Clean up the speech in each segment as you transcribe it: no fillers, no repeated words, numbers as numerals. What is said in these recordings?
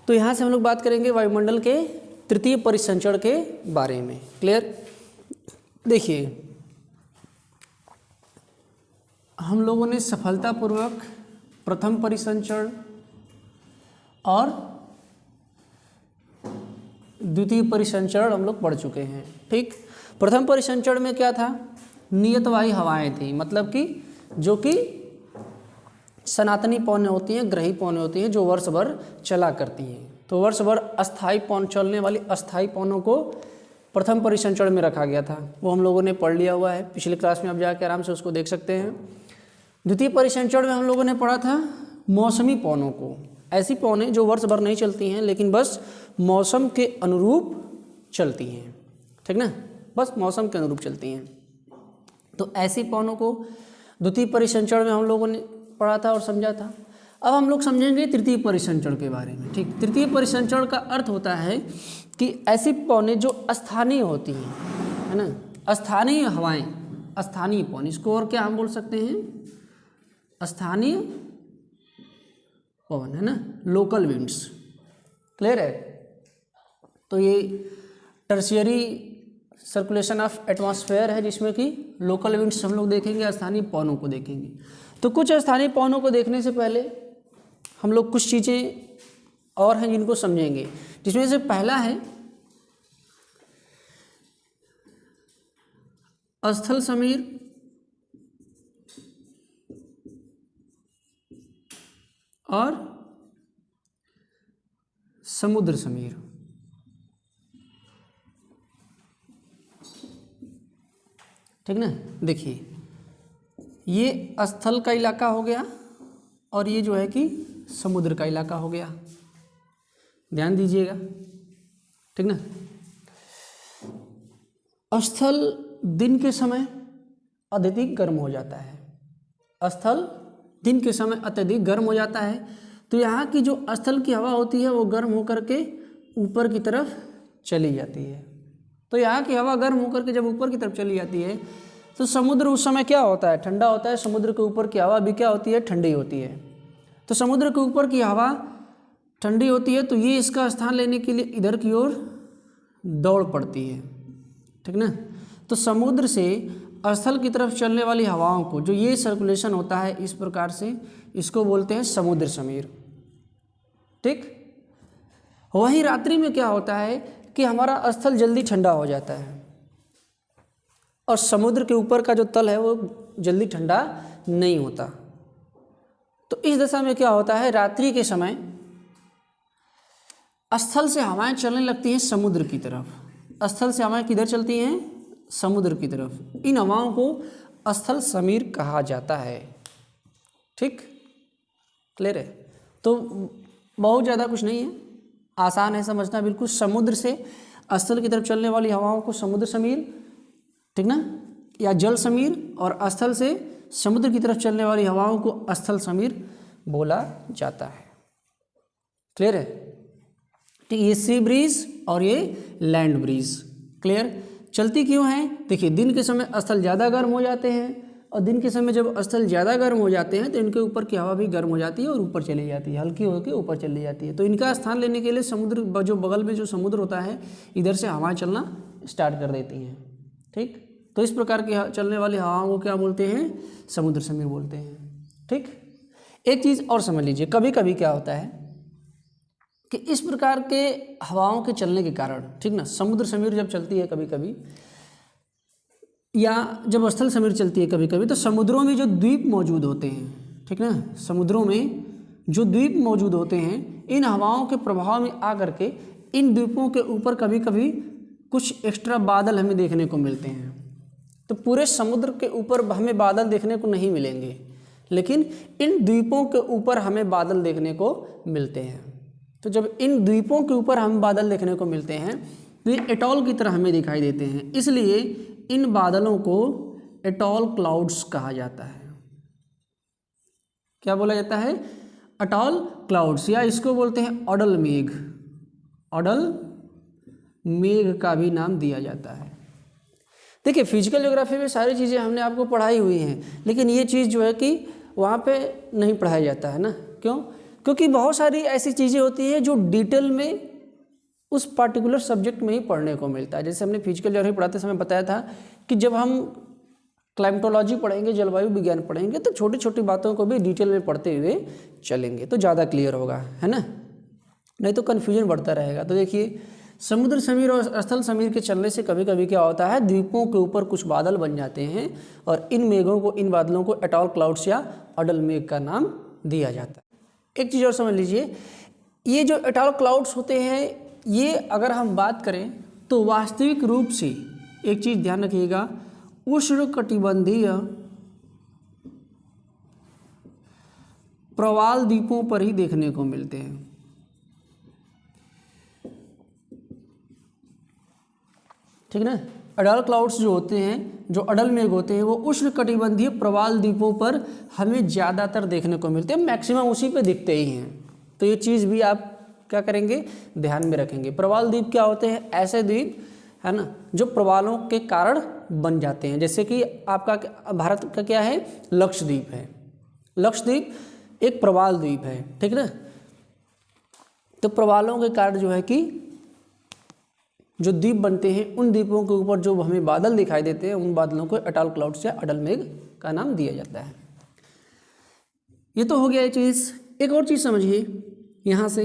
तो यहाँ से हम लोग बात करेंगे वायुमंडल के तृतीय परिसंचरण के बारे में। क्लियर? देखिए, हम लोगों ने सफलतापूर्वक प्रथम परिसंचरण और द्वितीय परिसंचरण हम लोग पढ़ चुके हैं। ठीक, प्रथम परिसंचरण में क्या था? नियतवाही हवाएं थी, मतलब कि जो कि सनातनी पौने होती हैं, ग्रही पौने होती हैं, जो वर्ष भर चला करती हैं। तो वर्ष भर अस्थायी पौन, चलने वाली अस्थायी पौनों को प्रथम परिसंचरण में रखा गया था। वो हम लोगों ने पढ़ लिया हुआ है, पिछले क्लास में आप जाके आराम से उसको देख सकते हैं। द्वितीय परिसंचरण में हम लोगों ने पढ़ा था मौसमी पौनों को, ऐसी पौने जो वर्ष भर नहीं चलती हैं लेकिन बस मौसम के अनुरूप चलती हैं। ठीक ना, बस मौसम के अनुरूप चलती हैं। तो ऐसी पौनों को द्वितीय परिसंचरण में हम लोगों ने पढ़ा था और समझा था। अब हम लोग समझेंगे तृतीय परिसंचरण के बारे में। ठीक, तृतीय परिसंचरण का अर्थ होता है कि ऐसी पौने जो स्थानीय होती हैं, है ना, स्थानीय हवाएं, स्थानीय पौन, इसको और क्या हम बोल सकते हैं? स्थानीय पवन, है ना, लोकल विंड्स। क्लियर है? तो ये टर्शियरी सर्कुलेशन ऑफ एटमॉस्फेयर है, जिसमें कि लोकल विंड्स हम लोग देखेंगे, स्थानीय पवनों को देखेंगे। तो कुछ स्थानीय पवनों को देखने से पहले हम लोग कुछ चीज़ें और हैं जिनको समझेंगे, जिसमें से पहला है स्थल समीर और समुद्र समीर। ठीक ना, देखिए ये स्थल का इलाका हो गया और ये जो है कि समुद्र का इलाका हो गया, ध्यान दीजिएगा। ठीक ना, स्थल दिन के समय अत्यधिक गर्म हो जाता है, स्थल दिन के समय अत्यधिक गर्म हो जाता है। तो यहाँ की जो स्थल की हवा होती है वो गर्म होकर के ऊपर की तरफ चली जाती है। तो यहाँ की हवा गर्म होकर के जब ऊपर की तरफ चली जाती है तो समुद्र उस समय क्या होता है? ठंडा होता है। समुद्र के ऊपर की हवा भी क्या होती है? ठंडी होती है। तो समुद्र के ऊपर की हवा ठंडी होती है तो ये इसका स्थान लेने के लिए इधर की ओर दौड़ पड़ती है। ठीक ना, तो समुद्र से स्थल की तरफ चलने वाली हवाओं को, जो ये सर्कुलेशन होता है इस प्रकार से, इसको बोलते हैं समुद्र समीर। ठीक, वही रात्रि में क्या होता है कि हमारा स्थल जल्दी ठंडा हो जाता है और समुद्र के ऊपर का जो तल है वो जल्दी ठंडा नहीं होता। तो इस दशा में क्या होता है, रात्रि के समय स्थल से हवाएं चलने लगती हैं समुद्र की तरफ। स्थल से हवाएं किधर चलती हैं? समुद्र की तरफ। इन हवाओं को स्थल समीर कहा जाता है। ठीक, क्लियर है? तो बहुत ज़्यादा कुछ नहीं है, आसान है समझना बिल्कुल। समुद्र से स्थल की तरफ चलने वाली हवाओं को समुद्र समीर, ठीक ना, या जल समीर, और स्थल से समुद्र की तरफ चलने वाली हवाओं को स्थल समीर बोला जाता है। क्लियर है? ठीक, ये सी ब्रीज और ये लैंड ब्रीज। क्लियर? चलती क्यों है? देखिए, दिन के समय स्थल ज़्यादा गर्म हो जाते हैं और दिन के समय जब स्थल ज़्यादा गर्म हो जाते हैं तो इनके ऊपर की हवा भी गर्म हो जाती है और ऊपर चली जाती है, हल्की होकर ऊपर चली जाती है। तो इनका स्थान लेने के लिए समुद्र, जो बगल में जो समुद्र होता है, इधर से हवाएं चलना स्टार्ट कर देती हैं। ठीक, तो इस प्रकार की चलने वाली हवाओं को क्या बोलते हैं? समुद्र समीर बोलते हैं। ठीक, एक चीज़ और समझ लीजिए, कभी कभी क्या होता है कि इस प्रकार के हवाओं के चलने के कारण, ठीक ना, समुद्र समीर जब चलती है कभी कभी, या जब स्थल समीर चलती है कभी कभी, तो समुद्रों में जो द्वीप मौजूद होते हैं, ठीक ना, समुद्रों में जो द्वीप मौजूद होते हैं, इन हवाओं के प्रभाव में आकर के इन द्वीपों के ऊपर कभी कभी कुछ एक्स्ट्रा बादल हमें देखने को मिलते हैं। तो पूरे समुद्र के ऊपर हमें बादल देखने को नहीं मिलेंगे, लेकिन इन द्वीपों के ऊपर हमें बादल देखने को मिलते हैं। तो जब इन द्वीपों के ऊपर हमें बादल देखने को मिलते हैं तो ये एटॉल की तरह हमें दिखाई देते हैं, इसलिए इन बादलों को एटॉल क्लाउड्स कहा जाता है। क्या बोला जाता है? एटॉल क्लाउड्स, या इसको बोलते हैं ऑडल मेघ। ऑडल मेघ का भी नाम दिया जाता है। देखिए, फिजिकल ज्योग्राफी में सारी चीज़ें हमने आपको पढ़ाई हुई हैं, लेकिन ये चीज़ जो है कि वहाँ पे नहीं पढ़ाया जाता है ना। क्यों? क्योंकि बहुत सारी ऐसी चीज़ें होती हैं जो डिटेल में उस पार्टिकुलर सब्जेक्ट में ही पढ़ने को मिलता है। जैसे हमने फिजिकल ज्योग्राफी पढ़ाते समय बताया था कि जब हम क्लाइमेटोलॉजी पढ़ेंगे, जलवायु विज्ञान पढ़ेंगे, तो छोटी छोटी बातों को भी डिटेल में पढ़ते हुए चलेंगे तो ज़्यादा क्लियर होगा, है ना, नहीं तो कन्फ्यूजन बढ़ता रहेगा। तो देखिए, समुद्र समीर और स्थल समीर के चलने से कभी कभी क्या होता है, द्वीपों के ऊपर कुछ बादल बन जाते हैं और इन बादलों को एटॉल क्लाउड्स या अडल मेघ का नाम दिया जाता है। एक चीज़ और समझ लीजिए, ये जो एटॉल क्लाउड्स होते हैं, ये अगर हम बात करें तो वास्तविक रूप से एक चीज़ ध्यान रखिएगा, उष्णकटिबंधीय प्रवाल द्वीपों पर ही देखने को मिलते हैं। ठीक ना, अडल क्लाउड्स जो होते हैं, जो अडल मेघ होते हैं, वो उष्णकटिबंधीय प्रवाल द्वीपों पर हमें ज़्यादातर देखने को मिलते हैं, मैक्सिमम उसी पे दिखते ही हैं। तो ये चीज़ भी आप क्या करेंगे, ध्यान में रखेंगे। प्रवाल द्वीप क्या होते हैं, ऐसे द्वीप है ना जो प्रवालों के कारण बन जाते हैं। जैसे कि आपका भारत का क्या है, लक्षद्वीप है। लक्षद्वीप एक प्रवाल द्वीप है, ठीक ना। तो प्रवालों के कारण जो है कि जो द्वीप बनते हैं, उन द्वीपों के ऊपर जो हमें बादल दिखाई देते हैं, उन बादलों को एटॉल क्लाउड्स या अडल मेघ का नाम दिया जाता है। ये तो हो गया ये चीज़। एक और चीज़ समझिए यहाँ से,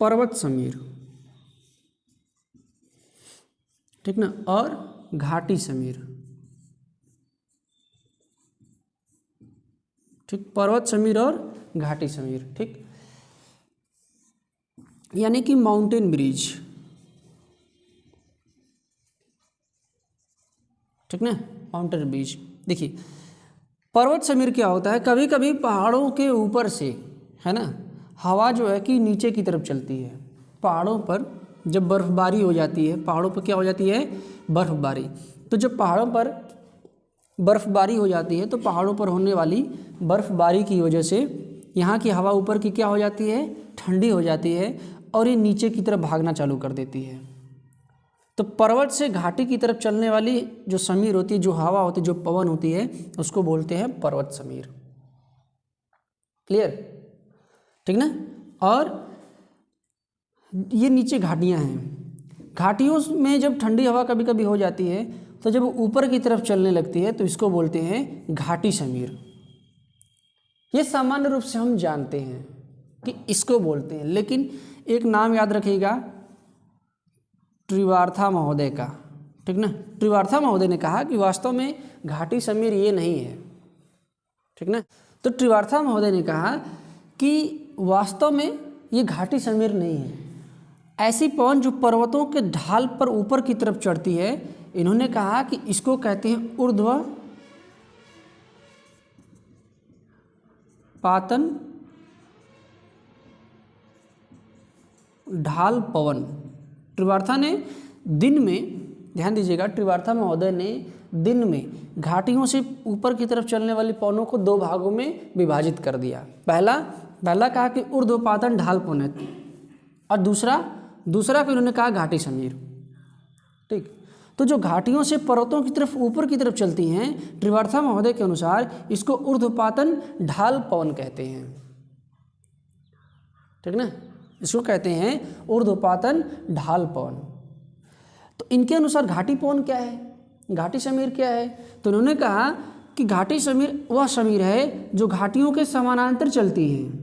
पर्वत समीर, ठीक ना, और घाटी समीर। ठीक, पर्वत समीर और घाटी समीर, ठीक, यानी कि माउंटेन ब्रिज, ठीक ना, माउंटेन ब्रिज। देखिए, पर्वत समीर क्या होता है, कभी कभी पहाड़ों के ऊपर से, है ना, हवा जो है कि नीचे की तरफ चलती है। पहाड़ों पर जब बर्फबारी हो जाती है, पहाड़ों पर क्या हो जाती है, बर्फबारी। तो जब पहाड़ों पर बर्फबारी हो जाती है, तो पहाड़ों पर होने वाली बर्फबारी की वजह से यहाँ की हवा ऊपर की क्या हो जाती है, ठंडी हो जाती है और ये नीचे की तरफ भागना चालू कर देती है। तो पर्वत से घाटी की तरफ चलने वाली जो समीर होती है, जो हवा होती है, जो पवन होती है, उसको बोलते हैं पर्वत समीर। क्लियर, ठीक ना। और ये नीचे घाटियाँ हैं, घाटियों में जब ठंडी हवा कभी कभी हो जाती है, तो जब ऊपर की तरफ चलने लगती है तो इसको बोलते हैं घाटी समीर। ये सामान्य रूप से हम जानते हैं कि इसको बोलते हैं, लेकिन एक नाम याद रखिएगा, त्रिवार्था महोदय का, ठीक ना। त्रिवार्था महोदय ने कहा कि वास्तव में घाटी समीर ये नहीं है, ठीक ना। तो त्रिवार्था महोदय ने कहा कि वास्तव में ये घाटी समीर नहीं है। ऐसी पवन जो पर्वतों के ढाल पर ऊपर की तरफ चढ़ती है, इन्होंने कहा कि इसको कहते हैं ऊर्ध्व पातन ढाल पवन। त्रिवार्था ने दिन में, ध्यान दीजिएगा, त्रिवार्था महोदय ने दिन में घाटियों से ऊपर की तरफ चलने वाली पवनों को दो भागों में विभाजित कर दिया। पहला कहा कि ऊर्ध्वपातन ढाल पवन, और दूसरा को इन्होंने कहा घाटी समीर। ठीक, तो जो घाटियों से पर्वतों की तरफ ऊपर की तरफ चलती हैं, त्रिवार्था महोदय के अनुसार इसको ऊर्ध्वपातन ढाल पवन कहते हैं, ठीक ना। इसको कहते हैं ऊर्ध्वपातन ढाल पवन। तो इनके अनुसार घाटी पवन क्या है, घाटी समीर क्या है? तो उन्होंने कहा कि घाटी समीर वह समीर है जो घाटियों के समानांतर चलती है।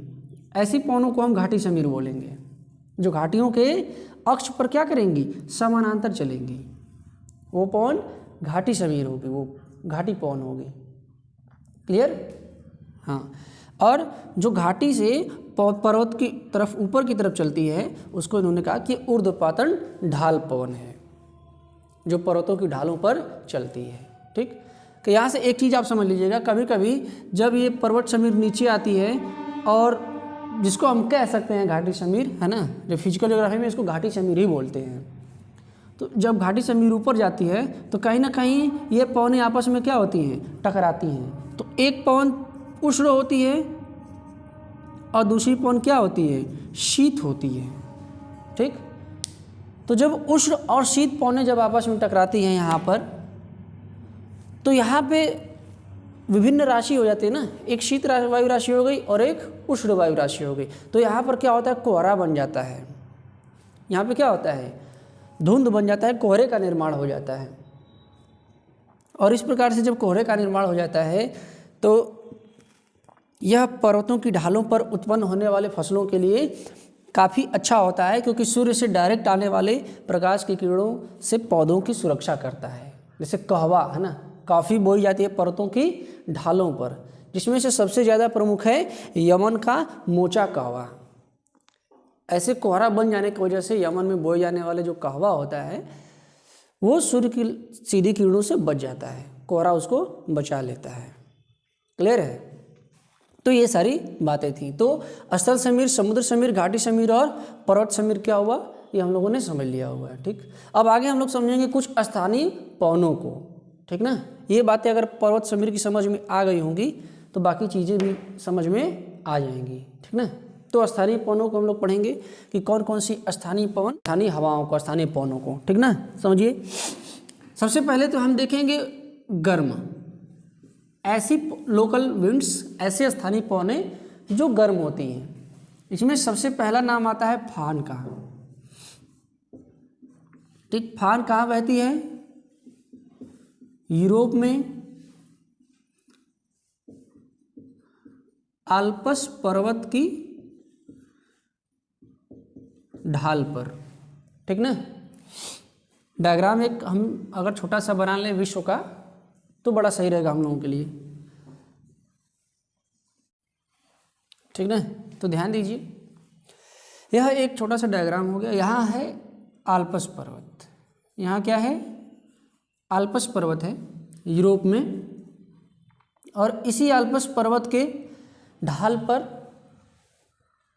ऐसी पवनों को हम घाटी समीर बोलेंगे, जो घाटियों के अक्ष पर क्या करेंगी, समानांतर चलेंगी। वो पवन घाटी समीर होगी, वो घाटी पवन होगी। क्लियर? हाँ। और जो घाटी से पर्वत की तरफ ऊपर की तरफ चलती है, उसको इन्होंने कहा कि ऊर्ध्वपातन ढाल पवन है, जो पर्वतों की ढालों पर चलती है। ठीक, तो यहाँ से एक चीज़ आप समझ लीजिएगा, कभी कभी जब ये पर्वत समीर नीचे आती है, और जिसको हम कह सकते हैं घाटी समीर, है ना, जो फिजिकल ज्योग्राफी में इसको घाटी समीर ही बोलते हैं। तो जब घाटी समीर ऊपर जाती है तो कहीं ना कहीं ये पवनें आपस में क्या होती हैं, टकराती हैं। तो एक पवन उष्ण होती है और दूसरी पवन क्या होती है, शीत होती है। ठीक, तो जब उष्ण और शीत पवनें जब आपस में टकराती हैं यहाँ पर, तो यहाँ पे विभिन्न राशि हो जाती है ना, एक शीत वायु राशि हो गई और एक उष्ण वायु राशि हो गई, तो यहाँ पर क्या होता है, कोहरा बन जाता है। यहाँ पे क्या होता है, धुंध बन जाता है, कोहरे का निर्माण हो जाता है। और इस प्रकार से जब कोहरे का निर्माण हो जाता है तो यह पर्वतों की ढालों पर उत्पन्न होने वाले फसलों के लिए काफ़ी अच्छा होता है, क्योंकि सूर्य से डायरेक्ट आने वाले प्रकाश की किरणों से पौधों की सुरक्षा करता है। जैसे कहवा है ना, काफ़ी बोई जाती है पर्वतों की ढालों पर, जिसमें से सबसे ज़्यादा प्रमुख है यमन का मोचा कहवा। ऐसे कोहरा बन जाने की वजह से यमन में बोए जाने वाले जो कहवा होता है वो सूर्य की सीधी किरणों से बच जाता है, कोहरा उसको बचा लेता है। क्लियर है? तो ये सारी बातें थी। तो स्थल समीर, समुद्र समीर, घाटी समीर और पर्वत समीर क्या हुआ, ये हम लोगों ने समझ लिया हुआ है। ठीक, अब आगे हम लोग समझेंगे कुछ स्थानीय पवनों को। ठीक ना, ये बातें अगर पर्वत समीर की समझ में आ गई होंगी तो बाकी चीज़ें भी समझ में आ जाएंगी। ठीक ना, तो स्थानीय पवनों को हम लोग पढ़ेंगे कि कौन कौन सी स्थानीय पवन, स्थानीय हवाओं को, स्थानीय पवनों को। ठीक ना, समझिए। सबसे पहले तो हम देखेंगे गर्म, ऐसी लोकल विंड्स, ऐसे स्थानीय पवनें जो गर्म होती हैं। इसमें सबसे पहला नाम आता है फान का। ठीक, फान कहाँ बहती है, यूरोप में आल्प्स पर्वत की ढाल पर। ठीक ना, डायग्राम एक हम अगर छोटा सा बना लें विश्व का तो बड़ा सही रहेगा हम लोगों के लिए। ठीक ना, तो ध्यान दीजिए, यह एक छोटा सा डायग्राम हो गया। यहाँ है आल्प्स पर्वत, यहाँ क्या है, आल्प्स पर्वत है यूरोप में, और इसी आल्प्स पर्वत के ढाल पर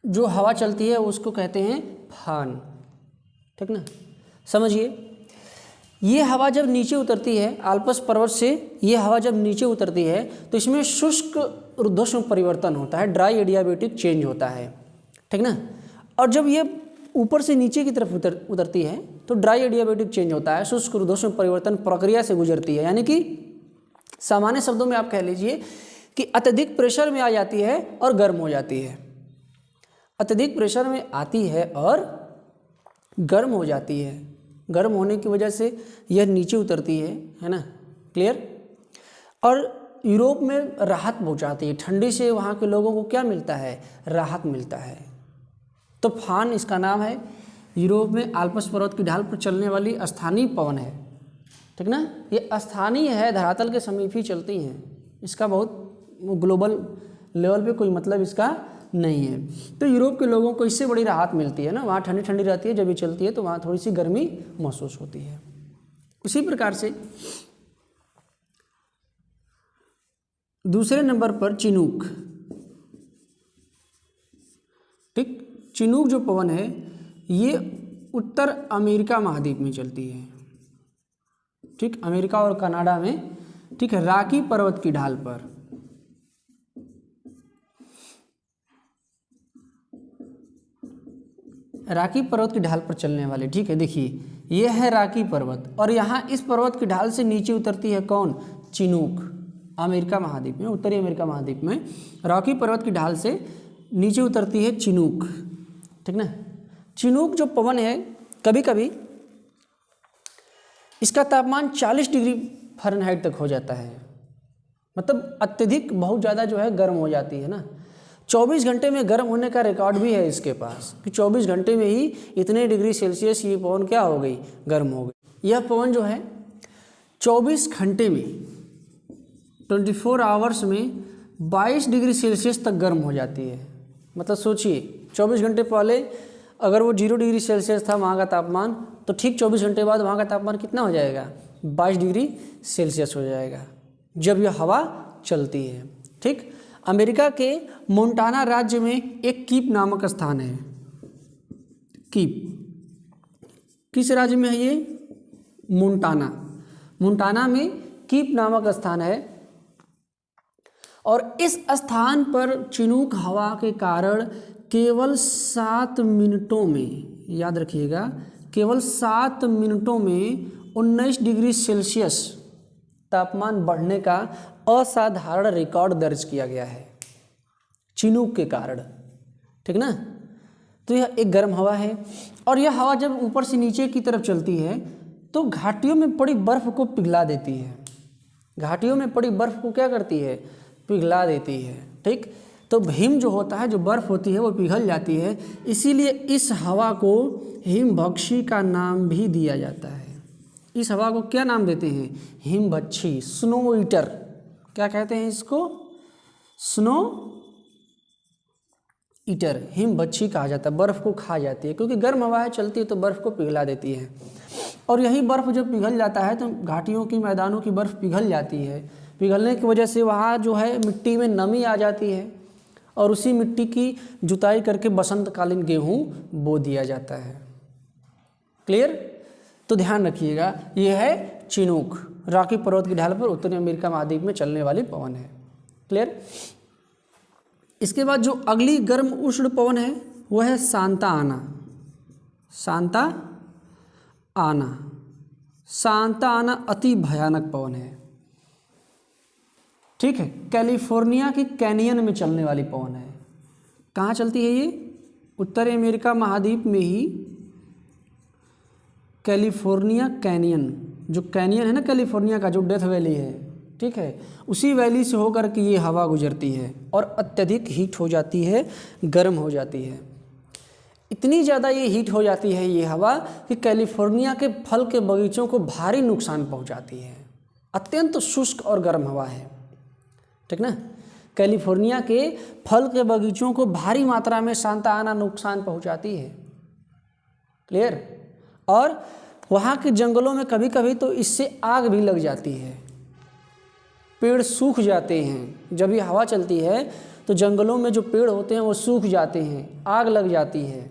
जो हवा चलती है उसको कहते हैं फान। ठीक ना, समझिए, ये हवा जब नीचे उतरती है आल्प्स पर्वत से, ये हवा जब नीचे उतरती है तो इसमें शुष्क ऊर्ध्वश्म परिवर्तन होता है, ड्राई एडियाबेटिक चेंज होता है। ठीक ना, और जब ये ऊपर से नीचे की तरफ उतरती है तो ड्राई एडियाबेटिक चेंज होता है, शुष्क ऊर्ध्वश्म परिवर्तन प्रक्रिया से गुजरती है। यानी कि सामान्य शब्दों में आप कह लीजिए कि अत्यधिक प्रेशर में आ जाती है और गर्म हो जाती है, अत्यधिक प्रेशर में आती है और गर्म हो जाती है। गर्म होने की वजह से यह नीचे उतरती है ना, क्लियर। और यूरोप में राहत पहुंचाती है, ठंडी से वहाँ के लोगों को क्या मिलता है, राहत मिलता है। तो फान इसका नाम है, यूरोप में आल्प्स पर्वत की ढाल पर चलने वाली स्थानीय पवन है। ठीक ना, ये स्थानीय है, धरातल के समीप ही चलती हैं, इसका बहुत ग्लोबल लेवल पे कोई मतलब इसका नहीं है। तो यूरोप के लोगों को इससे बड़ी राहत मिलती है ना, वहाँ ठंडी ठंडी रहती है, जब ये चलती है तो वहाँ थोड़ी सी गर्मी महसूस होती है। उसी प्रकार से दूसरे नंबर पर चिनूक। ठीक, चिनूक जो पवन है ये उत्तर अमेरिका महाद्वीप में चलती है। ठीक, अमेरिका और कनाडा में। ठीक है, रॉकी पर्वत की ढाल पर। रॉकी पर्वत की ढाल पर चलने वाले। ठीक है, देखिए ये है रॉकी पर्वत, और यहाँ इस पर्वत की ढाल से नीचे उतरती है कौन, चिनूक। अमेरिका महाद्वीप में, उत्तरी अमेरिका महाद्वीप में रॉकी पर्वत की ढाल से नीचे उतरती है चिनूक। ठीक ना, चिनूक जो पवन है कभी कभी इसका तापमान 40 डिग्री फ़ारेनहाइट तक हो जाता है, मतलब अत्यधिक बहुत ज़्यादा जो है गर्म हो जाती है ना। 24 घंटे में गर्म होने का रिकॉर्ड भी है इसके पास, कि 24 घंटे में ही इतने डिग्री सेल्सियस ये पवन क्या हो गई, गर्म हो गई। यह पवन जो है 24 घंटे में, 24 आवर्स में 22 डिग्री सेल्सियस तक गर्म हो जाती है। मतलब सोचिए 24 घंटे पहले अगर वो 0 डिग्री सेल्सियस था वहाँ का तापमान, तो ठीक 24 घंटे बाद वहाँ का तापमान कितना हो जाएगा, 22 डिग्री सेल्सियस हो जाएगा, जब यह हवा चलती है। ठीक, अमेरिका के मोंटाना राज्य में एक कीप नामक स्थान है। कीप किस राज्य में है ये, मोंटाना। मोंटाना में कीप नामक स्थान है, और इस स्थान पर चिनूक हवा के कारण केवल 7 मिनटों में, याद रखिएगा, केवल 7 मिनटों में 19 डिग्री सेल्सियस तापमान बढ़ने का असाधारण रिकॉर्ड दर्ज किया गया है चिनूक के कारण, ठीक ना। तो यह एक गर्म हवा है और यह हवा जब ऊपर से नीचे की तरफ चलती है तो घाटियों में पड़ी बर्फ़ को पिघला देती है। घाटियों में पड़ी बर्फ़ को क्या करती है? पिघला देती है, ठीक। तो हिम जो होता है, जो बर्फ़ होती है वो पिघल जाती है, इसीलिए इस हवा को हिमभक्षी का नाम भी दिया जाता है। इस हवा को क्या नाम देते हैं? हिमभक्षी, स्नो ईटर। क्या कहते हैं इसको? स्नो ईटर, हिमभक्षी कहा जाता है। बर्फ़ को खा जाती है क्योंकि गर्म हवाएं चलती है तो बर्फ़ को पिघला देती है। और यही बर्फ़ जब पिघल जाता है तो घाटियों की, मैदानों की बर्फ़ पिघल जाती है। पिघलने की वजह से वहाँ जो है मिट्टी में नमी आ जाती है और उसी मिट्टी की जुताई करके बसंतकालीन गेहूँ बो दिया जाता है। क्लियर? तो ध्यान रखिएगा, ये है चिनूक, रॉकी पर्वत की ढाल पर उत्तरी अमेरिका महाद्वीप में चलने वाली पवन है। क्लियर? इसके बाद जो अगली गर्म उष्ण पवन है वह है सांता आना। सांता आना, सांता आना अति भयानक पवन है, ठीक है। कैलिफोर्निया की कैनियन में चलने वाली पवन है। कहाँ चलती है ये? उत्तरी अमेरिका महाद्वीप में ही कैलिफोर्निया कैनियन, जो कैनियन है ना कैलिफोर्निया का, जो डेथ वैली है, ठीक है, उसी वैली से होकर के ये हवा गुजरती है और अत्यधिक हीट हो जाती है, गर्म हो जाती है। इतनी ज़्यादा ये हीट हो जाती है ये हवा कि कैलिफोर्निया के फल के बगीचों को भारी नुकसान पहुंचाती है। अत्यंत शुष्क और गर्म हवा है, ठीक ना। कैलिफोर्निया के फल के बगीचों को भारी मात्रा में सांता आना नुकसान पहुंचाती है। क्लियर? और वहाँ के जंगलों में कभी कभी तो इससे आग भी लग जाती है, पेड़ सूख जाते हैं। जब ये हवा चलती है तो जंगलों में जो पेड़ होते हैं वो सूख जाते हैं, आग लग जाती है।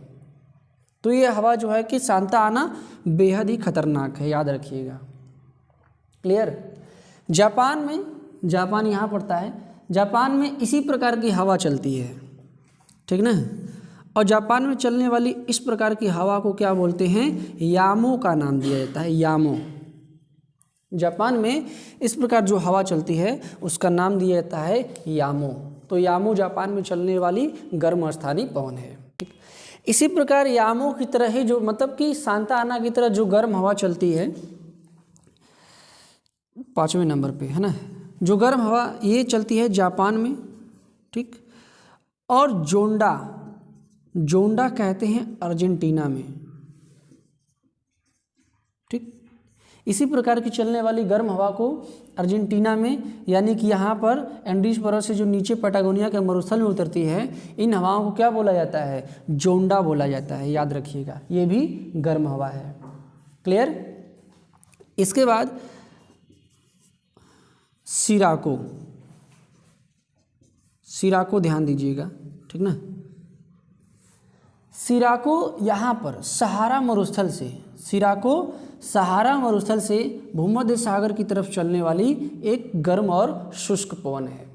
तो ये हवा जो है कि सांता आना बेहद ही खतरनाक है, याद रखिएगा। क्लियर? जापान में, जापान यहाँ पड़ता है, जापान में इसी प्रकार की हवा चलती है, ठीक ना। और जापान में चलने वाली इस प्रकार की हवा को क्या बोलते हैं? यामो का नाम दिया जाता है, यामो। जापान में इस प्रकार जो हवा चलती है उसका नाम दिया जाता है यामो। तो यामो जापान में चलने वाली गर्म स्थानीय पवन है। इसी प्रकार यामो की तरह ही जो, मतलब कि सांता आना की तरह जो गर्म हवा चलती है, 5वें नंबर पे है ना, जो गर्म हवा ये चलती है जापान में, ठीक। और जोंडा, जोंडा कहते हैं अर्जेंटीना में, ठीक। इसी प्रकार की चलने वाली गर्म हवा को अर्जेंटीना में, यानी कि यहाँ पर एंडीज पर्वत से जो नीचे पैटागोनिया के मरुस्थल में उतरती है, इन हवाओं को क्या बोला जाता है? जोंडा बोला जाता है, याद रखिएगा। ये भी गर्म हवा है। क्लियर? इसके बाद सिराको, सिराको ध्यान दीजिएगा, ठीक ना। सिराको यहाँ पर सहारा मरुस्थल से, सिराको सहारा मरुस्थल से भूमध्य सागर की तरफ चलने वाली एक गर्म और शुष्क पवन है।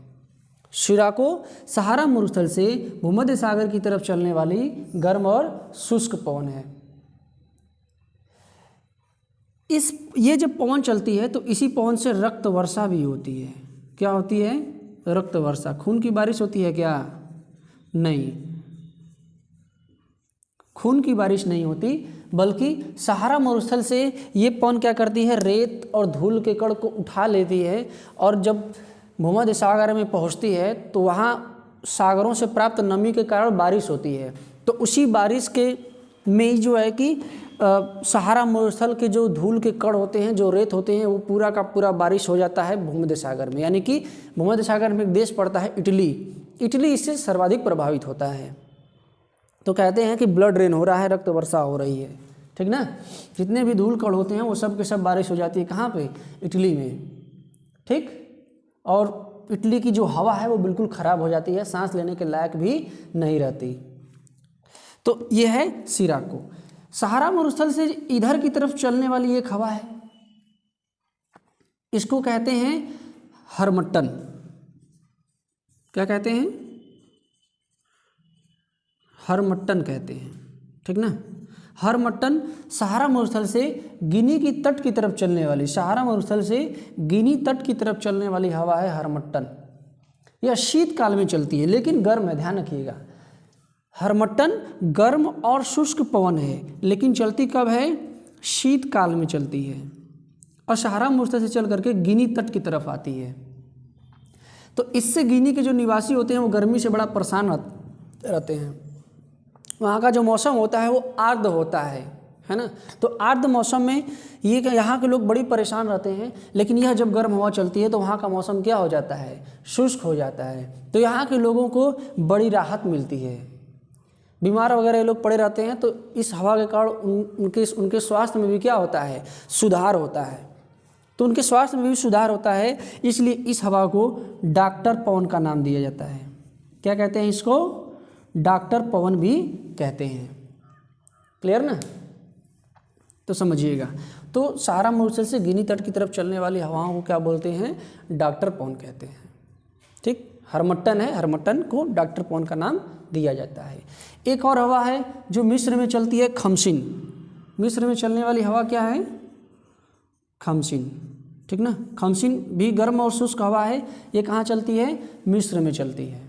सिराको सहारा मरुस्थल से भूमध्य सागर की तरफ चलने वाली गर्म और शुष्क पवन है। ये जब पवन चलती है तो इसी पवन से रक्त वर्षा भी होती है। क्या होती है? रक्त वर्षा। खून की बारिश होती है क्या? नहीं, खून की बारिश नहीं होती, बल्कि सहारा मरुस्थल से ये पवन क्या करती है? रेत और धूल के कण को उठा लेती है और जब भूमध्य सागर में पहुंचती है तो वहाँ सागरों से प्राप्त नमी के कारण बारिश होती है। तो उसी बारिश के में जो है कि सहारा मरुस्थल के जो धूल के कण होते हैं, जो रेत होते हैं, वो पूरा का पूरा बारिश हो जाता है भूमध्य सागर में। यानी कि भूमध्य सागर में एक देश पड़ता है इटली, इटली इससे सर्वाधिक प्रभावित होता है। तो कहते हैं कि ब्लड रेन हो रहा है, रक्त वर्षा हो रही है, ठीक ना। जितने भी धूल कण होते हैं वो सब के सब बारिश हो जाती है। कहाँ पे? इटली में, ठीक। और इटली की जो हवा है वो बिल्कुल ख़राब हो जाती है, सांस लेने के लायक भी नहीं रहती। तो ये है सिराको। सहारा मरुस्थल से इधर की तरफ चलने वाली एक हवा है, इसको कहते हैं हरमट्टन। क्या कहते हैं? हरमट्टन कहते हैं, ठीक ना। हरमट्टन सहारा मरुस्थल से गिनी की तट की तरफ चलने वाली, सहारा मरुस्थल से गिनी तट की तरफ चलने वाली हवा है हरमट्टन। यह शीतकाल में चलती है लेकिन गर्म है, ध्यान रखिएगा। हरमट्टन गर्म और शुष्क पवन है लेकिन चलती कब है? शीतकाल में चलती है और सहारा मरुस्थल से चल करके गिनी तट की तरफ आती है। तो इससे गिनी के जो निवासी होते हैं वो गर्मी से बड़ा परेशान रहते हैं। वहाँ का जो मौसम होता है वो आर्द्र होता है ना। तो आर्द्र मौसम में ये कि यहाँ के लोग बड़ी परेशान रहते हैं, लेकिन यह जब गर्म हवा चलती है तो वहाँ का मौसम क्या हो जाता है? शुष्क हो जाता है। तो यहाँ के लोगों को बड़ी राहत मिलती है। बीमार वगैरह लोग पड़े रहते हैं तो इस हवा के कारण उनके स्वास्थ्य में भी क्या होता है? सुधार होता है। तो उनके स्वास्थ्य में भी सुधार होता है, इसलिए इस हवा को डॉक्टर पवन का नाम दिया जाता है। क्या कहते हैं इसको? डॉक्टर पवन भी कहते हैं। क्लियर ना? तो समझिएगा। तो सहारा मरुस्थल से गिनी तट की तरफ चलने वाली हवाओं को क्या बोलते हैं? डॉक्टर पवन कहते हैं। ठीक, हरमट्टन है, हरमट्टन को डॉक्टर पवन का नाम दिया जाता है। एक और हवा है जो मिस्र में चलती है, खमसिन। मिस्र में चलने वाली हवा क्या है? खमसिन। ठीक ना, खमसिन भी गर्म और शुष्क हवा है। ये कहाँ चलती है? मिस्र में चलती है।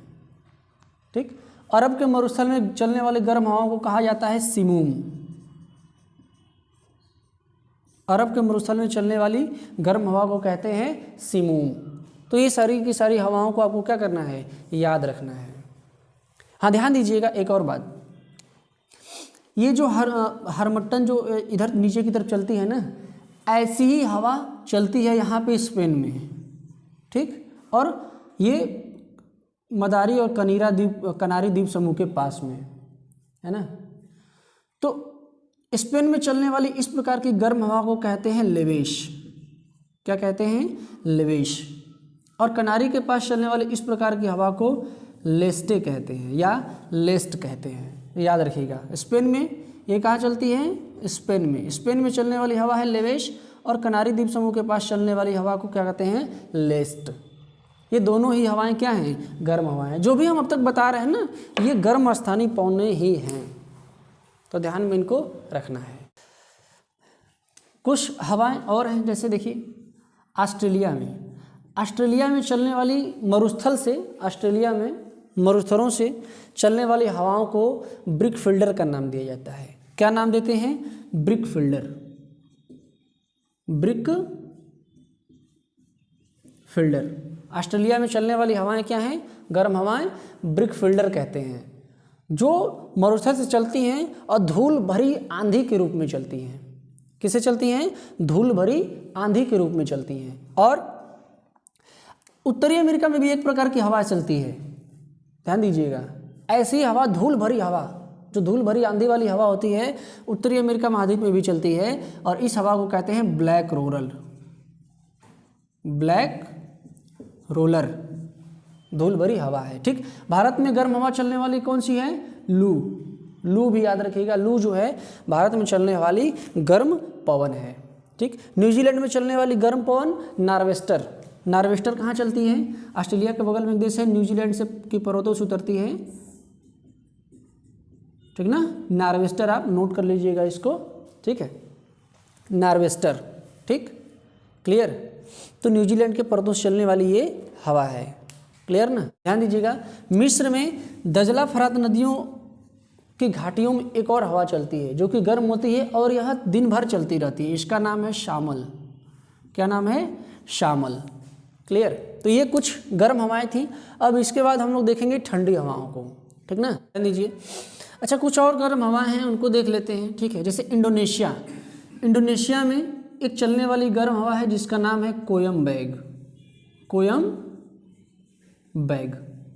ठीक, अरब के मरुस्थल में चलने वाली गर्म हवाओं को कहा जाता है सिमूम। अरब के मरुस्थल में चलने वाली गर्म हवा को कहते हैं सिमूम। तो ये सारी की सारी हवाओं को आपको क्या करना है? याद रखना है। हाँ, ध्यान दीजिएगा एक और बात, ये जो हरमट्टन जो इधर नीचे की तरफ चलती है ना, ऐसी ही हवा चलती है यहाँ पे स्पेन में। ठीक, और ये मदारी और कनारी द्वीप समूह के पास में है ना। तो स्पेन में चलने वाली इस प्रकार की गर्म हवा को कहते हैं लेवेश। क्या कहते हैं? लेवेश। और कनारी के पास चलने वाली इस प्रकार की हवा को लेस्टे कहते हैं या लेस्ट कहते हैं। याद रखिएगा। स्पेन में ये कहाँ चलती है? स्पेन में। स्पेन में चलने वाली हवा है लेवेश और कनारी द्वीप समूह के पास चलने वाली हवा को क्या कहते हैं? लेस्ट। ये दोनों ही हवाएं क्या हैं? गर्म हवाएं। जो भी हम अब तक बता रहे हैं ना, ये गर्म स्थानीय पवनें ही हैं। तो ध्यान में इनको रखना है। कुछ हवाएं और हैं, जैसे देखिए ऑस्ट्रेलिया में चलने वाली मरुस्थल से, ऑस्ट्रेलिया में मरुस्थलों से चलने वाली हवाओं को ब्रिक फील्डर का नाम दिया जाता है। क्या नाम देते हैं? Brick fielder. Brick fielder. Australia में चलने वाली हवाएं क्या हैं? गर्म हवाएं ब्रिक फील्डर कहते हैं, जो मरुस्थल से चलती हैं और धूल भरी आंधी के रूप में चलती हैं। किससे चलती हैं? धूल भरी आंधी के रूप में चलती हैं। और उत्तरी अमेरिका में भी एक प्रकार की हवा चलती है, ध्यान दीजिएगा। ऐसी हवा, धूल भरी हवा, जो धूल भरी आंधी वाली हवा होती है, उत्तरी अमेरिका महाद्वीप में भी चलती है और इस हवा को कहते हैं ब्लैक रोलर। ब्लैक रोलर धूल भरी हवा है। ठीक, भारत में गर्म हवा चलने वाली कौन सी है? लू। लू भी याद रखिएगा। लू जो है भारत में चलने वाली गर्म पवन है। ठीक, न्यूजीलैंड में चलने वाली गर्म पवन नार्वेस्टर। नार्वेस्टर कहाँ चलती है? ऑस्ट्रेलिया के बगल में एक देश है, न्यूजीलैंड से की पर्वतों से उतरती है। ठीक ना, नार्वेस्टर आप नोट कर लीजिएगा इसको। ठीक है, नार्वेस्टर। ठीक, क्लियर। तो न्यूजीलैंड के पर्वतों से चलने वाली ये हवा है। क्लियर ना? ध्यान दीजिएगा। मिस्र में दजला फरात नदियों की घाटियों में एक और हवा चलती है जो कि गर्म होती है और यह दिन भर चलती रहती है। इसका नाम है शामल। क्या नाम है? शामल। क्लियर। तो ये कुछ गर्म हवाएं थी। अब इसके बाद हम लोग देखेंगे ठंडी हवाओं को। ठीक ना, ध्यान दीजिए। अच्छा, कुछ और गर्म हवाएं हैं, उनको देख लेते हैं। ठीक है, जैसे इंडोनेशिया। इंडोनेशिया में एक चलने वाली गर्म हवा है जिसका नाम है कोयम्बैग। कोयम्बैग।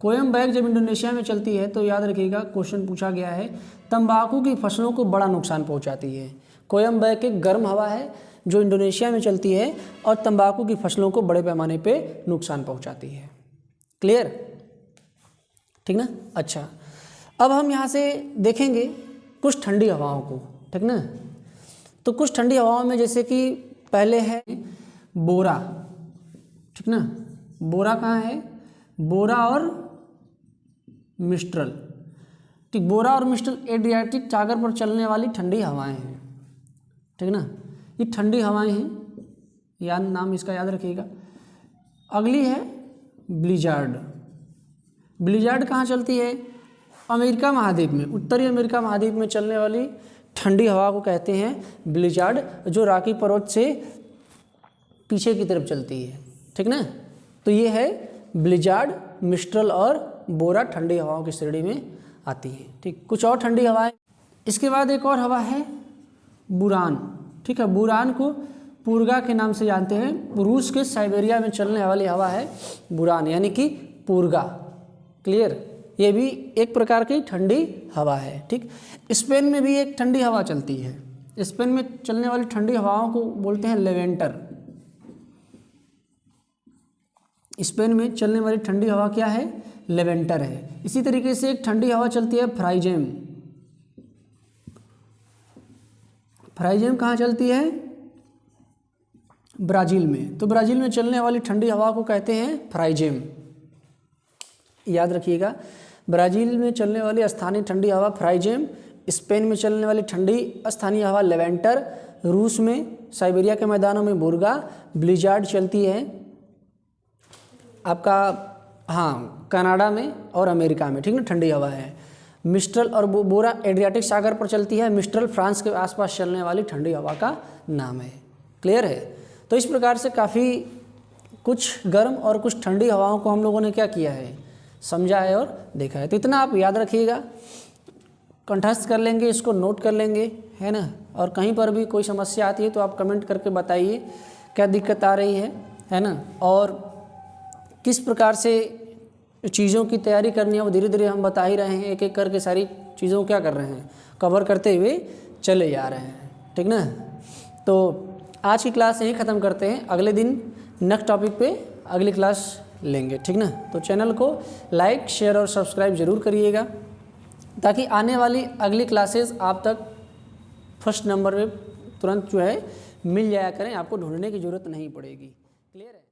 कोयम्बैग जब इंडोनेशिया में चलती है तो याद रखिएगा, क्वेश्चन पूछा गया है, तंबाकू की फसलों को बड़ा नुकसान पहुंचाती है। कोयम्बैग एक गर्म हवा है जो इंडोनेशिया में चलती है और तंबाकू की फसलों को बड़े पैमाने पे नुकसान पहुंचाती है। क्लियर? ठीक ना। अच्छा, अब हम यहाँ से देखेंगे कुछ ठंडी हवाओं को। ठीक ना, तो कुछ ठंडी हवाओं में जैसे कि पहले है बोरा। ठीक ना, बोरा कहाँ है? बोरा और मिस्ट्रल। ठीक, बोरा और मिस्टल एड्रियाटिक सागर पर चलने वाली ठंडी हवाएं हैं, ठीक ना, ये ठंडी हवाएं हैं, याद नाम इसका याद रखिएगा। अगली है ब्लिजार्ड। ब्लिजार्ड कहाँ चलती है? अमेरिका महाद्वीप में, उत्तरी अमेरिका महाद्वीप में चलने वाली ठंडी हवा को कहते हैं ब्लिजार्ड, जो रॉकी पर्वत से पीछे की तरफ चलती है, ठीक ना। तो ये है ब्लिजार्ड, मिस्ट्रल और बोरा ठंडी हवाओं की श्रेणी में आती है, ठीक। कुछ और ठंडी हवाएं, इसके बाद एक और हवा है बुरान, ठीक है। बुरान को पूर्गा के नाम से जानते हैं। रूस के साइबेरिया में चलने वाली हवा है बुरान, यानी कि पूर्गा, क्लियर। ये भी एक प्रकार की ठंडी हवा है, ठीक। स्पेन में भी एक ठंडी हवा चलती है। स्पेन में चलने वाली ठंडी हवाओं को बोलते हैं लेवेंटर। स्पेन में चलने वाली ठंडी हवा क्या है? लेवेंटर है। इसी तरीके से एक ठंडी हवा चलती है फ्राइजेम। फ्राइजेम कहाँ चलती है? ब्राज़ील में। तो ब्राज़ील में चलने वाली ठंडी हवा को कहते हैं फ्राइजेम, याद रखिएगा। ब्राज़ील में चलने वाली स्थानीय ठंडी हवा फ्राइजेम, स्पेन में चलने वाली ठंडी स्थानीय हवा लेवेंटर, रूस में साइबेरिया के मैदानों में बुर्गा, ब्लिजार्ड चलती है आपका कनाडा में और अमेरिका में, ठीक ना, ठंडी हवा है। मिस्ट्रल और बोरा एड्रियाटिक सागर पर चलती है। मिस्ट्रल फ्रांस के आसपास चलने वाली ठंडी हवा का नाम है, क्लियर है। तो इस प्रकार से काफ़ी कुछ गर्म और कुछ ठंडी हवाओं को हम लोगों ने क्या किया है, समझा है और देखा है। तो इतना आप याद रखिएगा, कंठस्थ कर लेंगे, इसको नोट कर लेंगे, है ना। और कहीं पर भी कोई समस्या आती है तो आप कमेंट करके बताइए क्या दिक्कत आ रही है ना। और किस प्रकार से चीज़ों की तैयारी करनी है वो धीरे धीरे हम बता ही रहे हैं, एक एक करके सारी चीज़ों को क्या कर रहे हैं, कवर करते हुए चले जा रहे हैं, ठीक ना। तो आज की क्लास यहीं ख़त्म करते हैं, अगले दिन नेक्स्ट टॉपिक पे अगली क्लास लेंगे, ठीक ना। तो चैनल को लाइक, शेयर और सब्सक्राइब ज़रूर करिएगा, ताकि आने वाली अगली क्लासेस आप तक फर्स्ट नंबर पे तुरंत जो है मिल जाया करें, आपको ढूंढने की ज़रूरत नहीं पड़ेगी, क्लियर है।